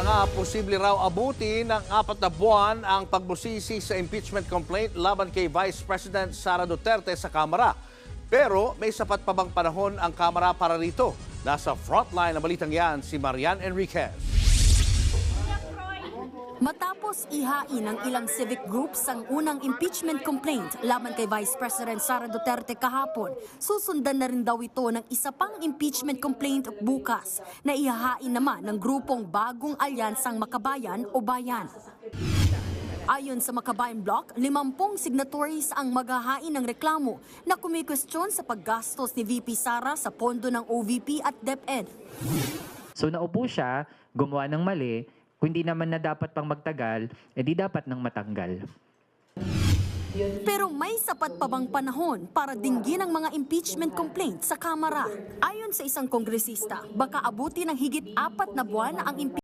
nga, posible raw abuti ng 4 na buwan ang pagbusisi sa impeachment complaint laban kay Vice President Sara Duterte sa Kamara. Pero may sapat pa bang panahon ang Kamara para rito? Nasa frontline ng balitang yan si Marian Enriquez. Matapos ihain ng ilang civic groups ang unang impeachment complaint laban kay Vice President Sara Duterte kahapon, susundan na rin daw ito ng isa pang impeachment complaint bukas na ihahain naman ng grupong Bagong Alyansang Makabayan o Bayan. Ayon sa Makabayan Bloc, 50 signatories ang maghahain ng reklamo na kumikwestiyon sa paggastos ni VP Sara sa pondo ng OVP at DepEd. So naupo siya, gumawa ng mali, kung hindi naman na dapat pang magtagal, edi dapat nang matanggal. Pero may sapat pa bang panahon para dinggin ang mga impeachment complaint sa Kamara? Ayon sa isang kongresista, baka abuti ng higit 4 na buwan ang impeachment